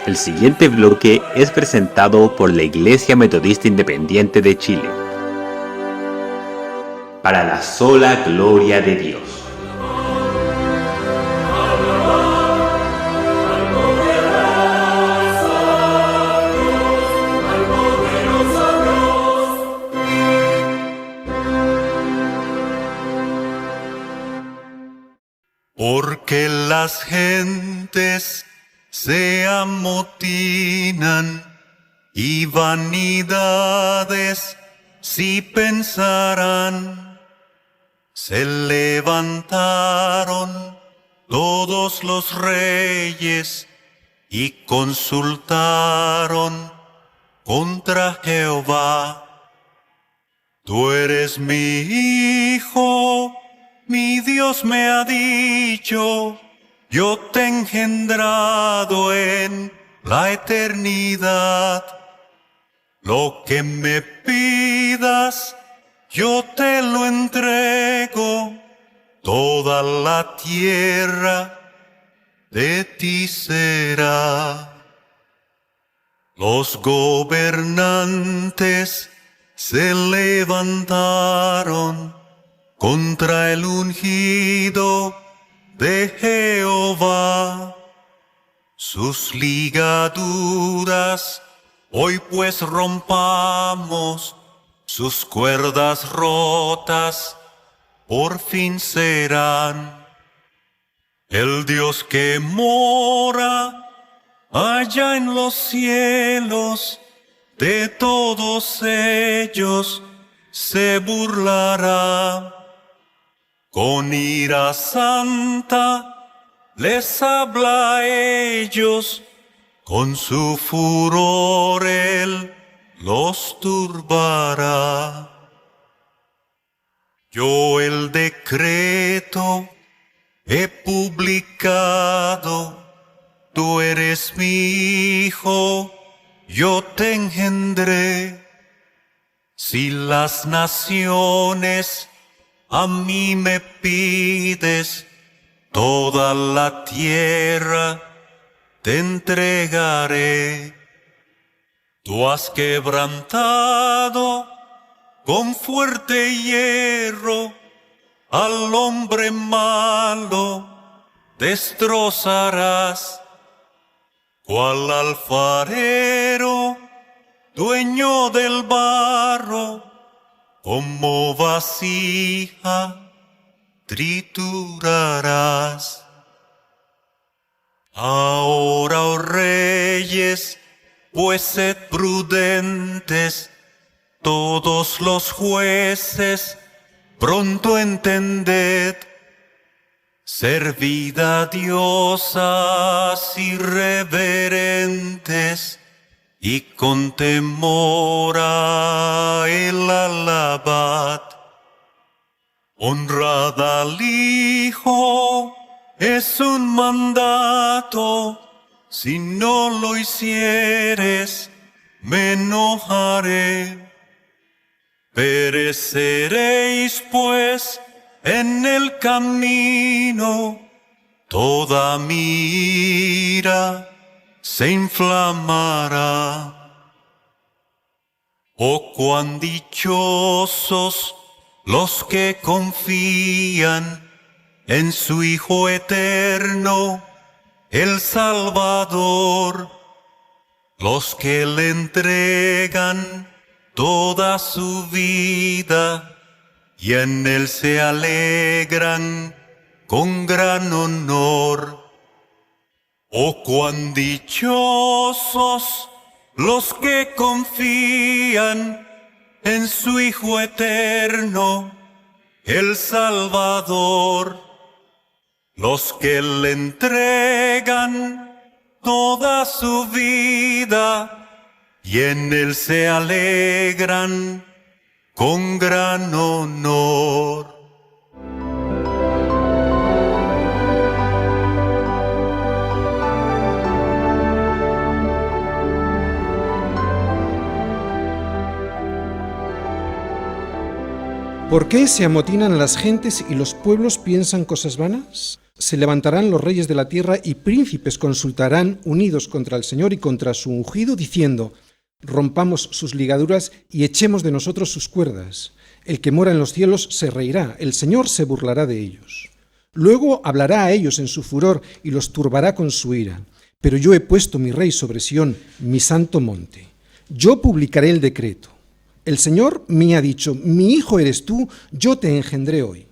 El siguiente bloque es presentado por la Iglesia Metodista Independiente de Chile. Para la sola gloria de Dios. Porque las gentes se amotinan y vanidades si pensarán. Se levantaron todos los reyes y consultaron contra Jehová. Tú eres mi hijo, mi Dios me ha dicho, yo te he engendrado en la eternidad. Lo que me pidas, yo te lo entrego, toda la tierra de ti será. Los gobernantes se levantaron contra el ungido de Jehová. Sus ligaduras hoy pues rompamos, sus cuerdas rotas por fin serán. El Dios que mora allá en los cielos, de todos ellos se burlará. Con ira santa les habla a ellos, con su furor él los turbará. Yo el decreto he publicado, tú eres mi hijo, yo te engendré. Si las naciones a mí me pides, toda la tierra te entregaré. Tú has quebrantado con fuerte hierro al hombre malo, destrozarás. Cual alfarero, dueño del barro, como vasija triturarás. Ahora, oh reyes, pues sed prudentes, todos los jueces, pronto entended. Servid a diosas irreverentes y con temor a él alabad. Honrad al Hijo, es un mandato, si no lo hicieres, me enojaré. Pereceréis pues en el camino, toda mi ira se inflamará. Oh, cuán dichosos los que confían en su Hijo eterno, el Salvador, los que le entregan toda su vida y en él se alegran con gran honor. Oh, cuán dichosos los que confían en su Hijo eterno, el Salvador, los que le entregan toda su vida y en él se alegran con gran honor. ¿Por qué se amotinan las gentes y los pueblos piensan cosas vanas? Se levantarán los reyes de la tierra y príncipes consultarán unidos contra el Señor y contra su ungido, diciendo: rompamos sus ligaduras y echemos de nosotros sus cuerdas. El que mora en los cielos se reirá, el Señor se burlará de ellos. Luego hablará a ellos en su furor y los turbará con su ira. Pero yo he puesto mi rey sobre Sión, mi santo monte. Yo publicaré el decreto. El Señor me ha dicho: mi hijo eres tú, yo te engendré hoy.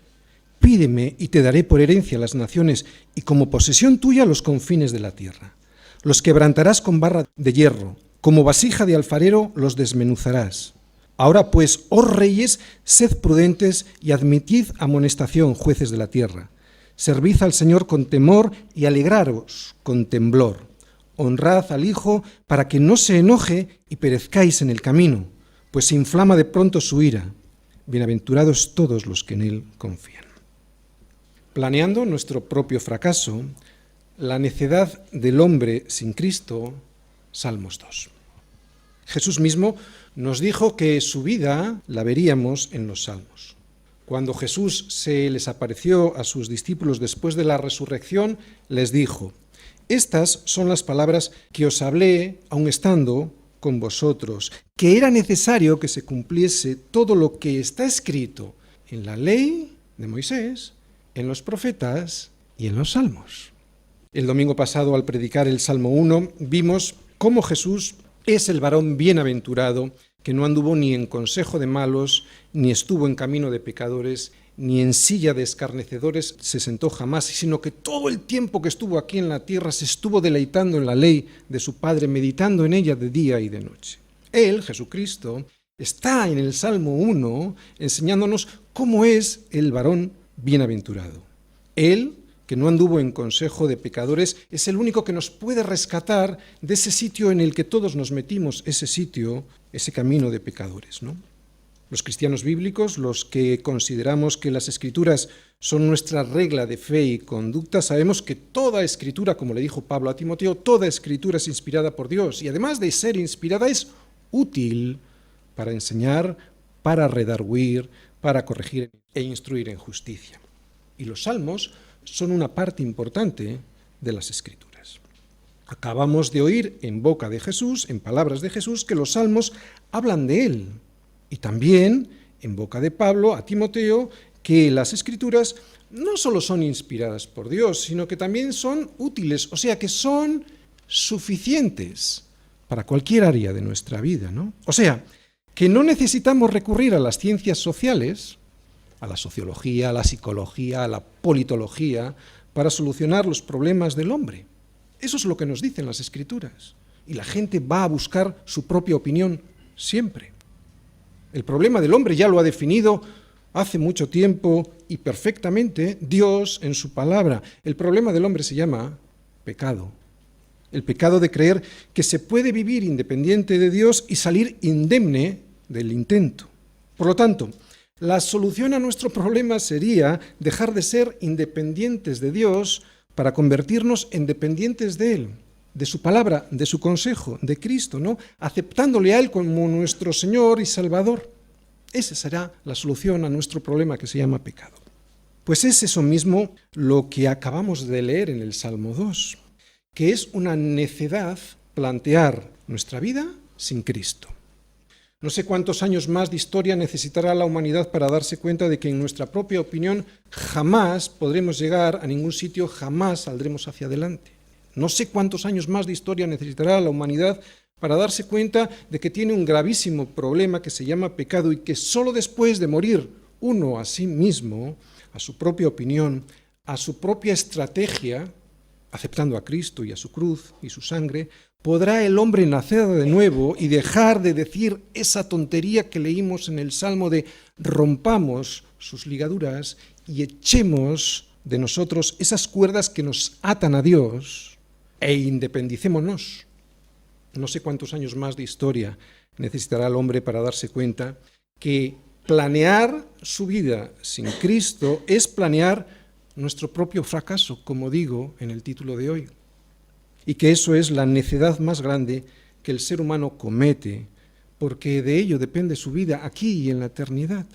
Pídeme y te daré por herencia las naciones y como posesión tuya los confines de la tierra. Los quebrantarás con barra de hierro, como vasija de alfarero los desmenuzarás. Ahora pues, oh reyes, sed prudentes y admitid amonestación, jueces de la tierra. Servid al Señor con temor y alegraros con temblor. Honrad al Hijo para que no se enoje y perezcáis en el camino, pues se inflama de pronto su ira. Bienaventurados todos los que en él confían. Planeando nuestro propio fracaso, la necedad del hombre sin Cristo, Salmos 2. Jesús mismo nos dijo que su vida la veríamos en los Salmos. Cuando Jesús se les apareció a sus discípulos después de la resurrección, les dijo: estas son las palabras que os hablé aun estando con vosotros, que era necesario que se cumpliese todo lo que está escrito en la ley de Moisés, en los profetas y en los salmos. El domingo pasado, al predicar el Salmo 1, vimos cómo Jesús es el varón bienaventurado que no anduvo ni en consejo de malos, ni estuvo en camino de pecadores, ni en silla de escarnecedores se sentó jamás, sino que todo el tiempo que estuvo aquí en la tierra se estuvo deleitando en la ley de su Padre, meditando en ella de día y de noche. Él, Jesucristo, está en el Salmo 1 enseñándonos cómo es el varón bienaventurado. Él, que no anduvo en consejo de pecadores, es el único que nos puede rescatar de ese sitio en el que todos nos metimos, ese sitio, ese camino de pecadores, ¿no? Los cristianos bíblicos, los que consideramos que las Escrituras son nuestra regla de fe y conducta, sabemos que toda Escritura, como le dijo Pablo a Timoteo, toda Escritura es inspirada por Dios y además de ser inspirada es útil para enseñar, para redarguir, para corregir e instruir en justicia. Y los salmos son una parte importante de las Escrituras. Acabamos de oír en boca de Jesús, en palabras de Jesús, que los salmos hablan de él. Y también en boca de Pablo a Timoteo, que las Escrituras no solo son inspiradas por Dios, sino que también son útiles, o sea que son suficientes para cualquier área de nuestra vida, ¿no? O sea, que no necesitamos recurrir a las ciencias sociales, a la sociología, a la psicología, a la politología, para solucionar los problemas del hombre. Eso es lo que nos dicen las Escrituras. Y la gente va a buscar su propia opinión siempre. El problema del hombre ya lo ha definido hace mucho tiempo y perfectamente Dios en su palabra. El problema del hombre se llama pecado. El pecado de creer que se puede vivir independiente de Dios y salir indemne del intento. Por lo tanto, la solución a nuestro problema sería dejar de ser independientes de Dios para convertirnos en dependientes de Él, de su palabra, de su consejo, de Cristo, ¿no? Aceptándole a Él como nuestro Señor y Salvador. Esa será la solución a nuestro problema que se llama pecado. Pues es eso mismo lo que acabamos de leer en el Salmo 2, que es una necedad plantear nuestra vida sin Cristo. No sé cuántos años más de historia necesitará la humanidad para darse cuenta de que en nuestra propia opinión jamás podremos llegar a ningún sitio, jamás saldremos hacia adelante. No sé cuántos años más de historia necesitará la humanidad para darse cuenta de que tiene un gravísimo problema que se llama pecado y que solo después de morir uno a sí mismo, a su propia opinión, a su propia estrategia, aceptando a Cristo y a su cruz y su sangre, podrá el hombre nacer de nuevo y dejar de decir esa tontería que leímos en el Salmo de rompamos sus ligaduras y echemos de nosotros esas cuerdas que nos atan a Dios e independicémonos. No sé cuántos años más de historia necesitará el hombre para darse cuenta que planear su vida sin Cristo es planear nuestro propio fracaso, como digo en el título de hoy. Y que eso es la necedad más grande que el ser humano comete, porque de ello depende su vida aquí y en la eternidad.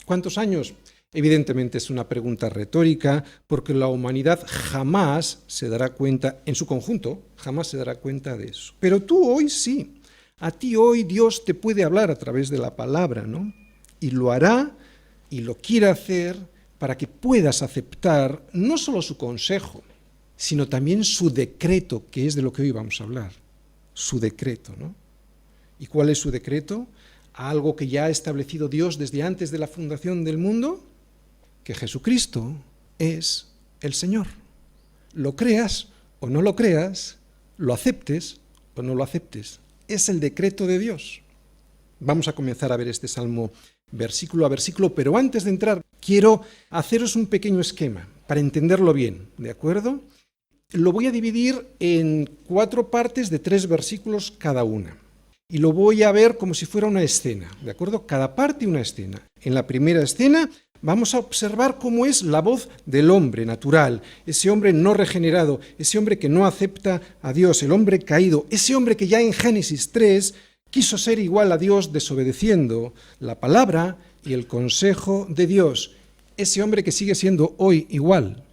¿Cuántos años Evidentemente es una pregunta retórica, porque la humanidad jamás se dará cuenta, en su conjunto, jamás se dará cuenta de eso. Pero tú hoy sí. A ti hoy Dios te puede hablar a través de la palabra, ¿no? Y lo hará y lo quiere hacer para que puedas aceptar no solo su consejo, sino también su decreto, que es de lo que hoy vamos a hablar. Su decreto, ¿no? ¿Y cuál es su decreto? Algo que ya ha establecido Dios desde antes de la fundación del mundo, que Jesucristo es el Señor. Lo creas o no lo creas, lo aceptes o no lo aceptes. Es el decreto de Dios. Vamos a comenzar a ver este salmo versículo a versículo, pero antes de entrar quiero haceros un pequeño esquema para entenderlo bien, ¿de acuerdo? Lo voy a dividir en 4 partes de 3 versículos cada una. Y lo voy a ver como si fuera una escena, ¿de acuerdo? Cada parte una escena. En la primera escena vamos a observar cómo es la voz del hombre natural, ese hombre no regenerado, ese hombre que no acepta a Dios, el hombre caído, ese hombre que ya en Génesis 3 quiso ser igual a Dios desobedeciendo la palabra y el consejo de Dios, ese hombre que sigue siendo hoy igual.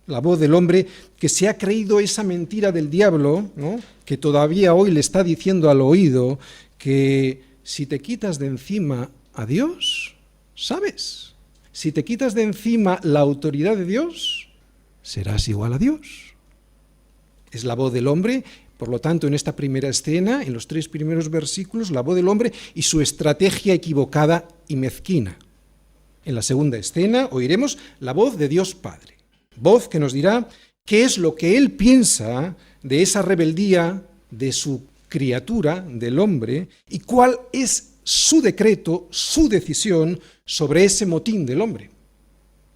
La voz del hombre que se ha creído esa mentira del diablo, ¿no? Que todavía hoy le está diciendo al oído que si te quitas de encima a Dios, ¿sabes? Si te quitas de encima la autoridad de Dios, serás igual a Dios. Es la voz del hombre, por lo tanto, en esta primera escena, en los 3 primeros versículos, la voz del hombre y su estrategia equivocada y mezquina. En la segunda escena oiremos la voz de Dios Padre. Voz que nos dirá qué es lo que él piensa de esa rebeldía de su criatura, del hombre, y cuál es su decreto, su decisión sobre ese motín del hombre.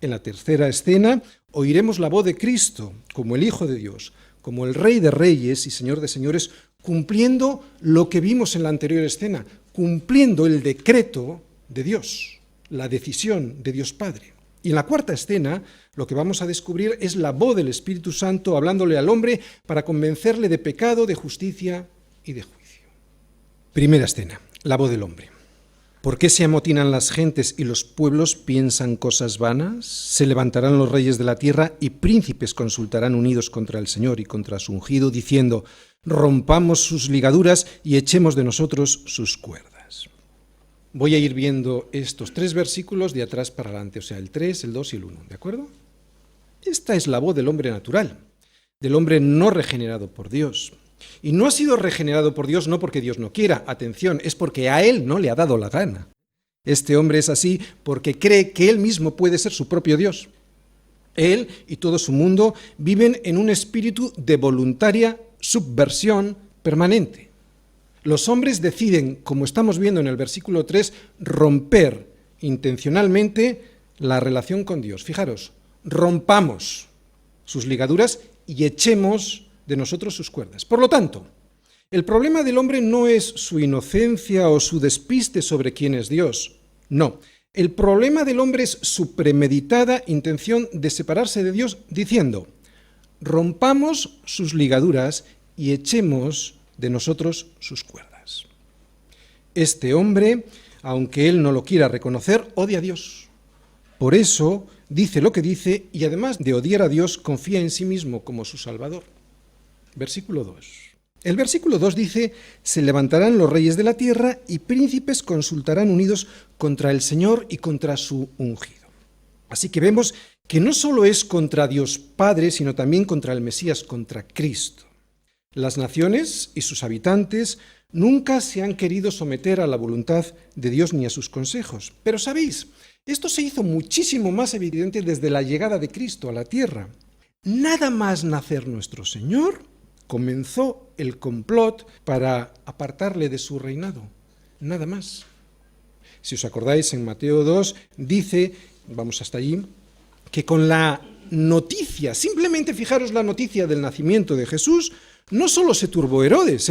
En la tercera escena oiremos la voz de Cristo como el Hijo de Dios, como el Rey de Reyes y Señor de Señores, cumpliendo lo que vimos en la anterior escena, cumpliendo el decreto de Dios, la decisión de Dios Padre. Y en la cuarta escena, lo que vamos a descubrir es la voz del Espíritu Santo hablándole al hombre para convencerle de pecado, de justicia y de juicio. Primera escena, la voz del hombre. ¿Por qué se amotinan las gentes y los pueblos piensan cosas vanas? Se levantarán los reyes de la tierra y príncipes consultarán unidos contra el Señor y contra su ungido, diciendo, rompamos sus ligaduras y echemos de nosotros sus cuerdas. Voy a ir viendo estos 3 versículos de atrás para adelante, o sea, el 3, el 2 y el 1, ¿de acuerdo? Esta es la voz del hombre natural, del hombre no regenerado por Dios. Y no ha sido regenerado por Dios no porque Dios no quiera, atención, es porque a él no le ha dado la gana. Este hombre es así porque cree que él mismo puede ser su propio Dios. Él y todo su mundo viven en un espíritu de voluntaria subversión permanente. Los hombres deciden, como estamos viendo en el versículo 3, romper intencionalmente la relación con Dios. Fijaros, rompamos sus ligaduras y echemos de nosotros sus cuerdas. Por lo tanto, el problema del hombre no es su inocencia o su despiste sobre quién es Dios. No, el problema del hombre es su premeditada intención de separarse de Dios diciendo, rompamos sus ligaduras y echemos de nosotros sus cuerdas. Este hombre, aunque él no lo quiera reconocer, odia a Dios. Por eso dice lo que dice y además de odiar a Dios, confía en sí mismo como su Salvador. Versículo 2. El versículo 2 dice, se levantarán los reyes de la tierra y príncipes consultarán unidos contra el Señor y contra su ungido. Así que vemos que no solo es contra Dios Padre, sino también contra el Mesías, contra Cristo. Las naciones y sus habitantes nunca se han querido someter a la voluntad de Dios ni a sus consejos. Pero sabéis, esto se hizo muchísimo más evidente desde la llegada de Cristo a la tierra. Nada más nacer nuestro Señor, comenzó el complot para apartarle de su reinado. Nada más. Si os acordáis, en Mateo 2 dice, vamos hasta allí, que con la noticia, simplemente fijaros la noticia del nacimiento de Jesús, no solo se turbó Herodes,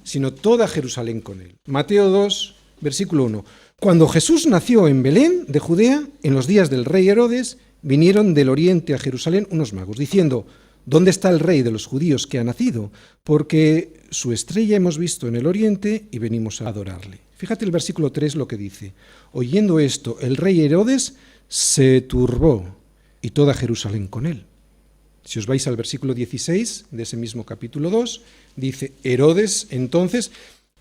sino toda Jerusalén con él. Mateo 2, versículo 1. Cuando Jesús nació en Belén, de Judea, en los días del rey Herodes, vinieron del oriente a Jerusalén unos magos, diciendo, ¿dónde está el rey de los judíos que ha nacido? Porque su estrella hemos visto en el oriente y venimos a adorarle. Fíjate el versículo 3 lo que dice. Oyendo esto, el rey Herodes se turbó y toda Jerusalén con él. Si os vais al versículo 16 de ese mismo capítulo 2, dice Herodes entonces,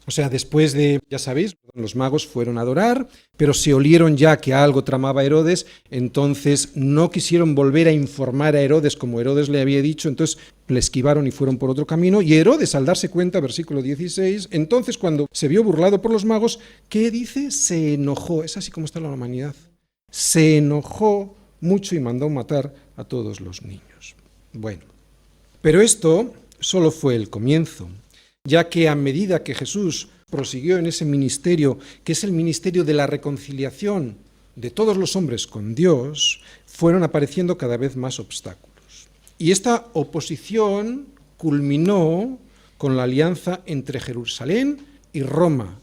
o sea, después de, ya sabéis, los magos fueron a adorar, pero se olieron ya que algo tramaba Herodes, entonces no quisieron volver a informar a Herodes como Herodes le había dicho, entonces le esquivaron y fueron por otro camino, y Herodes, al darse cuenta, versículo 16, entonces cuando se vio burlado por los magos, ¿qué dice? Se enojó, es así como está la humanidad, se enojó mucho y mandó matar a todos los niños. Bueno, pero esto solo fue el comienzo, ya que a medida que Jesús prosiguió en ese ministerio, que es el ministerio de la reconciliación de todos los hombres con Dios, fueron apareciendo cada vez más obstáculos. Y esta oposición culminó con la alianza entre Jerusalén y Roma,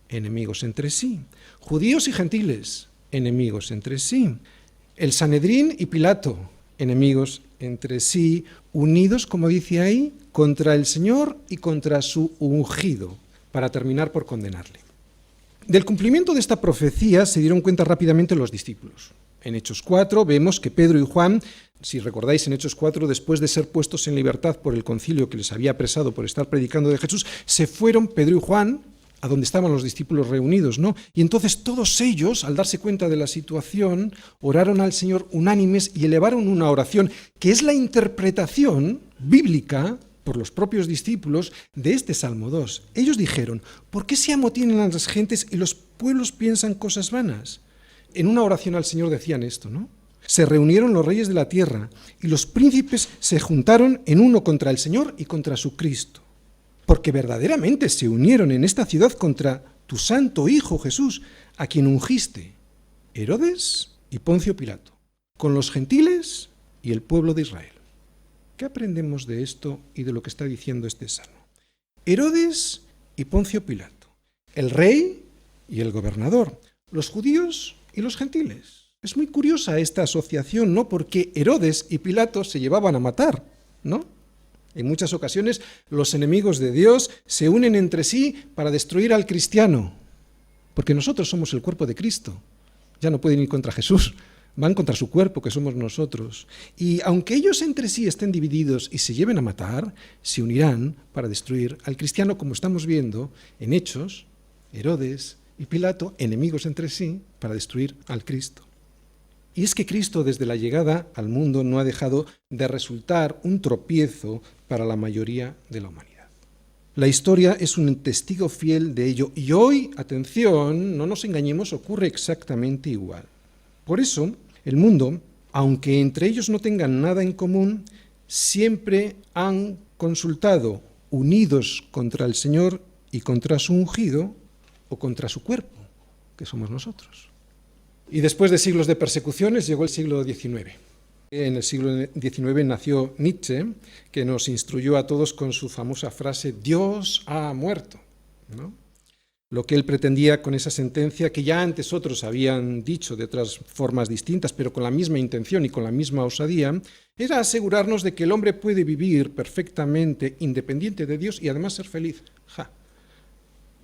enemigos entre sí, judíos y gentiles, enemigos entre sí, el Sanedrín y Pilato, enemigos entre sí, unidos, como dice ahí, contra el Señor y contra su ungido, para terminar por condenarle. Del cumplimiento de esta profecía se dieron cuenta rápidamente los discípulos. En Hechos 4 vemos que Pedro y Juan, si recordáis en Hechos 4, después de ser puestos en libertad por el concilio que les había apresado por estar predicando de Jesús, se fueron Pedro y Juan a donde estaban los discípulos reunidos, ¿no? Y entonces todos ellos, al darse cuenta de la situación, oraron al Señor unánimes y elevaron una oración que es la interpretación bíblica por los propios discípulos de este Salmo 2. Ellos dijeron, ¿por qué se amotinan las gentes y los pueblos piensan cosas vanas? En una oración al Señor decían esto, ¿no? Se reunieron los reyes de la tierra y los príncipes se juntaron en uno contra el Señor y contra su Cristo. Porque verdaderamente se unieron en esta ciudad contra tu santo Hijo Jesús, a quien ungiste, Herodes y Poncio Pilato, con los gentiles y el pueblo de Israel. ¿Qué aprendemos de esto y de lo que está diciendo este salmo? Herodes y Poncio Pilato, el rey y el gobernador, los judíos y los gentiles. Es muy curiosa esta asociación, ¿no? Porque Herodes y Pilato se llevaban a matar, ¿no? En muchas ocasiones los enemigos de Dios se unen entre sí para destruir al cristiano, porque nosotros somos el cuerpo de Cristo. Ya no pueden ir contra Jesús, van contra su cuerpo, que somos nosotros. Y aunque ellos entre sí estén divididos y se lleven a matar, se unirán para destruir al cristiano, como estamos viendo en Hechos, Herodes y Pilato, enemigos entre sí, para destruir al Cristo. Y es que Cristo desde la llegada al mundo no ha dejado de resultar un tropiezo para la mayoría de la humanidad. La historia es un testigo fiel de ello y hoy, atención, no nos engañemos, ocurre exactamente igual. Por eso, el mundo, aunque entre ellos no tengan nada en común, siempre han consultado unidos contra el Señor y contra su ungido o contra su cuerpo, que somos nosotros. Y después de siglos de persecuciones llegó el siglo XIX. En el siglo XIX nació Nietzsche, que nos instruyó a todos con su famosa frase «Dios ha muerto», ¿no? Lo que él pretendía con esa sentencia, que ya antes otros habían dicho de otras formas distintas, pero con la misma intención y con la misma osadía, era asegurarnos de que el hombre puede vivir perfectamente independiente de Dios y además ser feliz.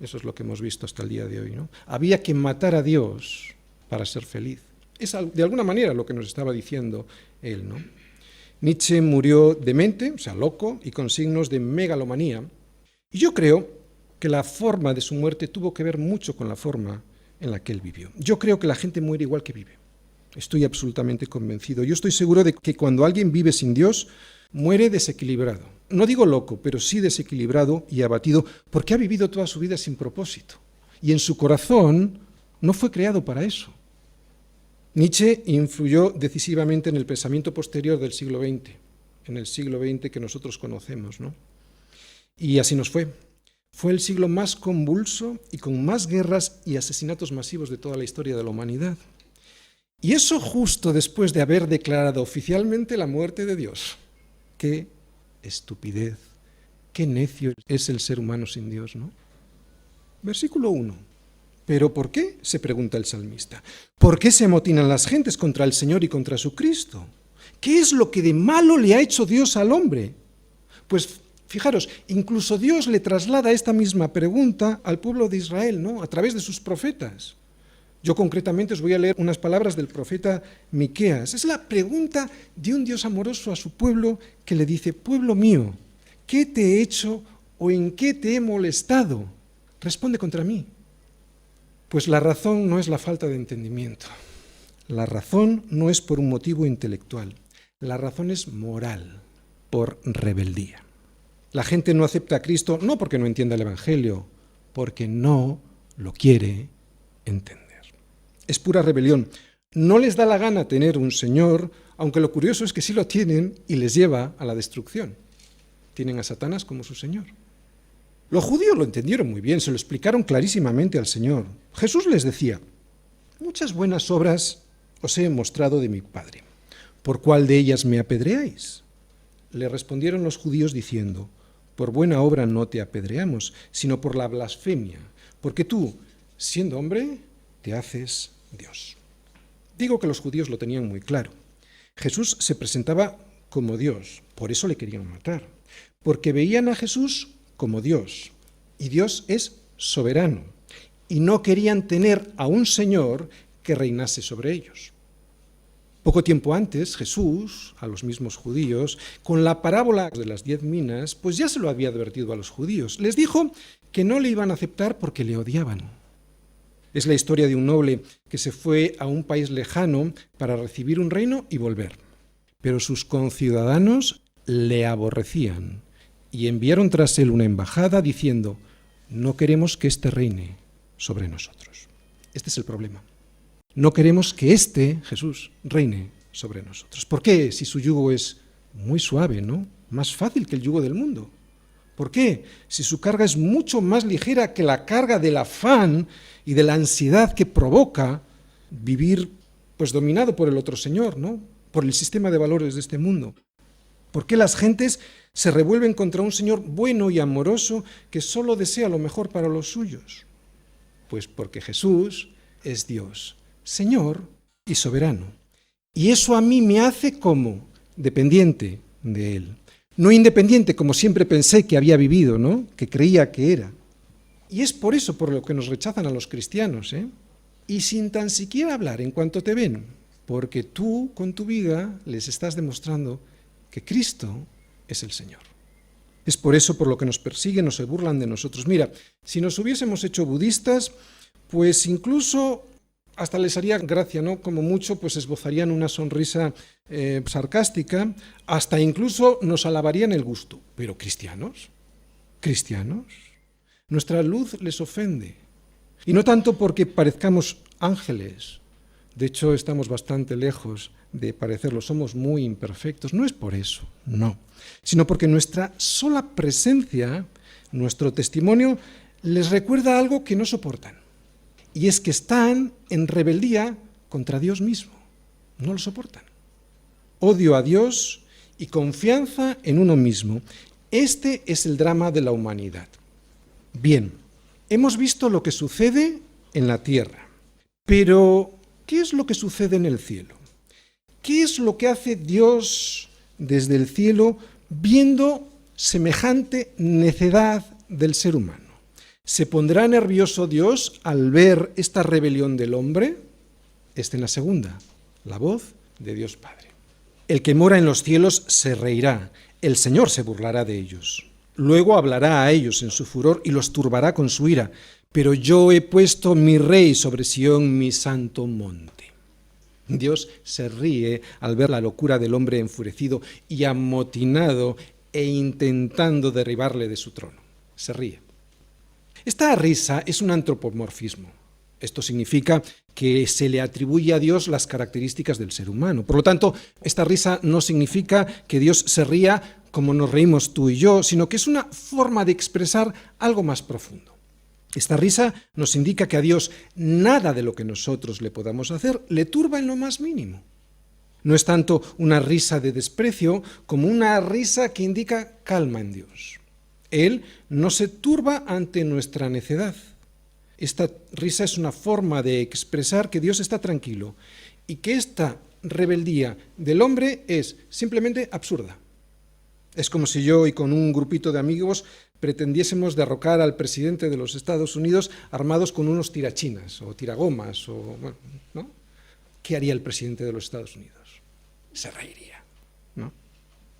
Eso es lo que hemos visto hasta el día de hoy, ¿no? Había que matar a Dios para ser feliz. Es de alguna manera lo que nos estaba diciendo él, ¿no? Nietzsche murió demente, o sea, loco, y con signos de megalomanía. Y yo creo que la forma de su muerte tuvo que ver mucho con la forma en la que él vivió. Yo creo que la gente muere igual que vive. Estoy absolutamente convencido. Yo estoy seguro de que cuando alguien vive sin Dios, muere desequilibrado. No digo loco, pero sí desequilibrado y abatido, porque ha vivido toda su vida sin propósito. Y en su corazón no fue creado para eso. Nietzsche influyó decisivamente en el pensamiento posterior del siglo XX, en el siglo XX que nosotros conocemos, ¿no? Y así nos fue. Fue el siglo más convulso y con más guerras y asesinatos masivos de toda la historia de la humanidad. Y eso justo después de haber declarado oficialmente la muerte de Dios. ¡Qué estupidez! ¡Qué necio es el ser humano sin Dios!, ¿no? Versículo 1. ¿Pero por qué?, se pregunta el salmista. ¿Por qué se amotinan las gentes contra el Señor y contra su Cristo? ¿Qué es lo que de malo le ha hecho Dios al hombre? Pues fijaros, incluso Dios le traslada esta misma pregunta al pueblo de Israel, ¿no?, a través de sus profetas. Yo concretamente os voy a leer unas palabras del profeta Miqueas. Es la pregunta de un Dios amoroso a su pueblo que le dice: pueblo mío, ¿qué te he hecho o en qué te he molestado? Responde contra mí. Pues la razón no es la falta de entendimiento. La razón no es por un motivo intelectual. La razón es moral, por rebeldía. La gente no acepta a Cristo no porque no entienda el Evangelio, porque no lo quiere entender. Es pura rebelión. No les da la gana tener un Señor, aunque lo curioso es que sí lo tienen y les lleva a la destrucción. Tienen a Satanás como su Señor. Los judíos lo entendieron muy bien, se lo explicaron clarísimamente al Señor. Jesús les decía: muchas buenas obras os he mostrado de mi Padre. ¿Por cuál de ellas me apedreáis? Le respondieron los judíos diciendo: por buena obra no te apedreamos, sino por la blasfemia, porque tú, siendo hombre, te haces Dios. Digo que los judíos lo tenían muy claro. Jesús se presentaba como Dios, por eso le querían matar, porque veían a Jesús como Dios, y Dios es soberano, y no querían tener a un Señor que reinase sobre ellos. Poco tiempo antes, Jesús, a los mismos judíos, con la parábola de las 10 minas, pues ya se lo había advertido a los judíos. Les dijo que no le iban a aceptar porque le odiaban. Es la historia de un noble que se fue a un país lejano para recibir un reino y volver. Pero sus conciudadanos le aborrecían y enviaron tras él una embajada diciendo: no queremos que éste reine sobre nosotros. Este es el problema. No queremos que éste, Jesús, reine sobre nosotros. ¿Por qué? Si su yugo es muy suave, ¿no? Más fácil que el yugo del mundo. ¿Por qué? Si su carga es mucho más ligera que la carga del afán y de la ansiedad que provoca vivir pues dominado por el otro señor, ¿no? Por el sistema de valores de este mundo. ¿Por qué las gentes se revuelven contra un Señor bueno y amoroso que solo desea lo mejor para los suyos? Pues porque Jesús es Dios, Señor y soberano. Y eso a mí me hace como dependiente de Él. No independiente como siempre pensé que había vivido, ¿no? Que creía que era. Y es por eso por lo que nos rechazan a los cristianos, ¿eh? Y sin tan siquiera hablar en cuanto te ven, porque tú con tu vida les estás demostrando que Cristo es el Señor. Es por eso por lo que nos persiguen o se burlan de nosotros. Mira, si nos hubiésemos hecho budistas, pues incluso hasta les haría gracia, ¿no? Como mucho, pues esbozarían una sonrisa sarcástica, hasta incluso nos alabarían el gusto. Pero cristianos, nuestra luz les ofende. Y no tanto porque parezcamos ángeles, de hecho estamos bastante lejos de parecerlo, somos muy imperfectos, no es por eso, no, sino porque nuestra sola presencia, nuestro testimonio, les recuerda algo que no soportan. Y es que están en rebeldía contra Dios mismo. No lo soportan. Odio a Dios y confianza en uno mismo. Este es el drama de la humanidad. Bien, hemos visto lo que sucede en la tierra. Pero, ¿qué es lo que sucede en el cielo? ¿Qué es lo que hace Dios desde el cielo viendo semejante necedad del ser humano? ¿Se pondrá nervioso Dios al ver esta rebelión del hombre? Escena segunda, la voz de Dios Padre. El que mora en los cielos se reirá, el Señor se burlará de ellos. Luego hablará a ellos en su furor y los turbará con su ira. Pero yo he puesto mi rey sobre Sión, mi santo monte. Dios se ríe al ver la locura del hombre enfurecido y amotinado e intentando derribarle de su trono. Se ríe. Esta risa es un antropomorfismo. Esto significa que se le atribuye a Dios las características del ser humano. Por lo tanto, esta risa no significa que Dios se ría como nos reímos tú y yo, sino que es una forma de expresar algo más profundo. Esta risa nos indica que a Dios nada de lo que nosotros le podamos hacer le turba en lo más mínimo. No es tanto una risa de desprecio como una risa que indica calma en Dios. Él no se turba ante nuestra necedad. Esta risa es una forma de expresar que Dios está tranquilo y que esta rebeldía del hombre es simplemente absurda. Es como si yo y con un grupito de amigos pretendiésemos derrocar al presidente de los Estados Unidos armados con unos tirachinas o tiragomas, bueno, ¿no? ¿Qué haría el presidente de los Estados Unidos? Se reiría, ¿no?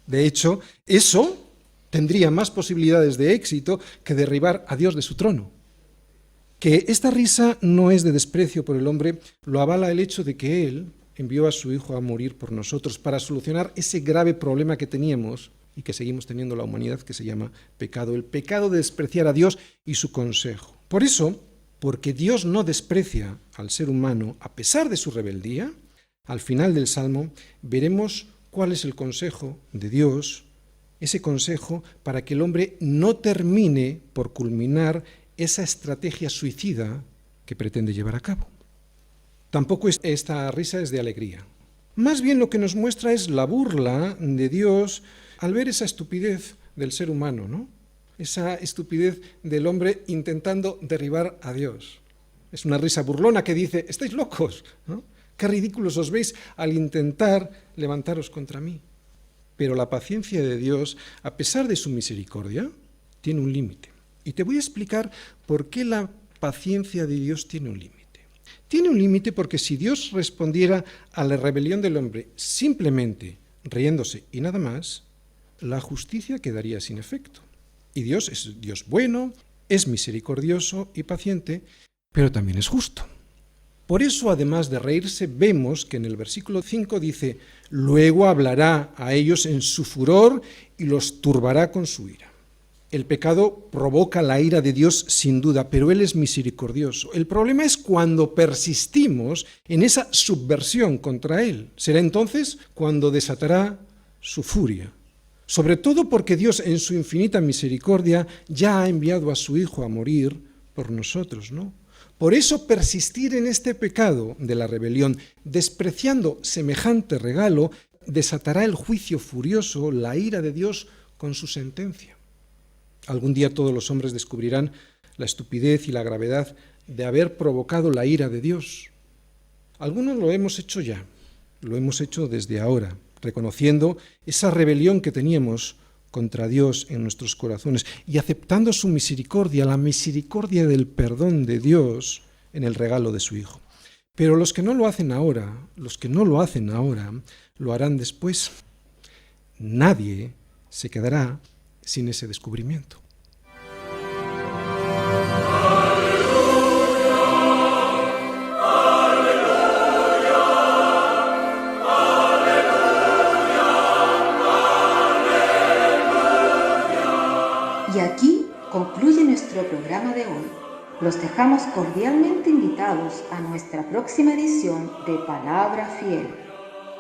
De hecho, eso tendría más posibilidades de éxito que derribar a Dios de su trono. Que esta risa no es de desprecio por el hombre lo avala el hecho de que Él envió a su Hijo a morir por nosotros para solucionar ese grave problema que teníamos y que seguimos teniendo la humanidad, que se llama pecado, el pecado de despreciar a Dios y su consejo. Por eso, porque Dios no desprecia al ser humano a pesar de su rebeldía, al final del Salmo veremos cuál es el consejo de Dios, ese consejo para que el hombre no termine por culminar esa estrategia suicida que pretende llevar a cabo. Tampoco esta risa es de alegría. Más bien lo que nos muestra es la burla de Dios al ver esa estupidez del ser humano, ¿no? Esa estupidez del hombre intentando derribar a Dios. Es una risa burlona que dice, estáis locos, ¿no? Qué ridículos os veis al intentar levantaros contra mí. Pero la paciencia de Dios, a pesar de su misericordia, tiene un límite. Y te voy a explicar por qué la paciencia de Dios tiene un límite. Tiene un límite porque si Dios respondiera a la rebelión del hombre simplemente riéndose y nada más, la justicia quedaría sin efecto. Y Dios es Dios bueno, es misericordioso y paciente, pero también es justo. Por eso, además de reírse, vemos que en el versículo 5 dice, luego hablará a ellos en su furor y los turbará con su ira. El pecado provoca la ira de Dios sin duda, pero Él es misericordioso. El problema es cuando persistimos en esa subversión contra Él. Será entonces cuando desatará su furia. Sobre todo porque Dios en su infinita misericordia ya ha enviado a su Hijo a morir por nosotros, ¿no? Por eso persistir en este pecado de la rebelión, despreciando semejante regalo, desatará el juicio furioso, la ira de Dios con su sentencia. Algún día todos los hombres descubrirán la estupidez y la gravedad de haber provocado la ira de Dios. Algunos lo hemos hecho ya, lo hemos hecho desde ahora, reconociendo esa rebelión que teníamos contra Dios en nuestros corazones y aceptando su misericordia, la misericordia del perdón de Dios en el regalo de su Hijo. Pero los que no lo hacen ahora, lo harán después. Nadie se quedará sin ese descubrimiento. Y aquí concluye nuestro programa de hoy. Los dejamos cordialmente invitados a nuestra próxima edición de Palabra Fiel,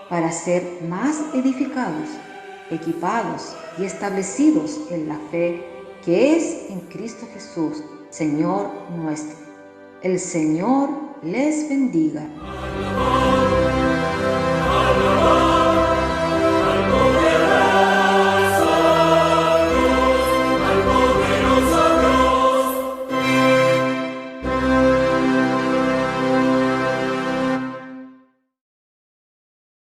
para ser más edificados, equipados y establecidos en la fe que es en Cristo Jesús, Señor nuestro. El Señor les bendiga.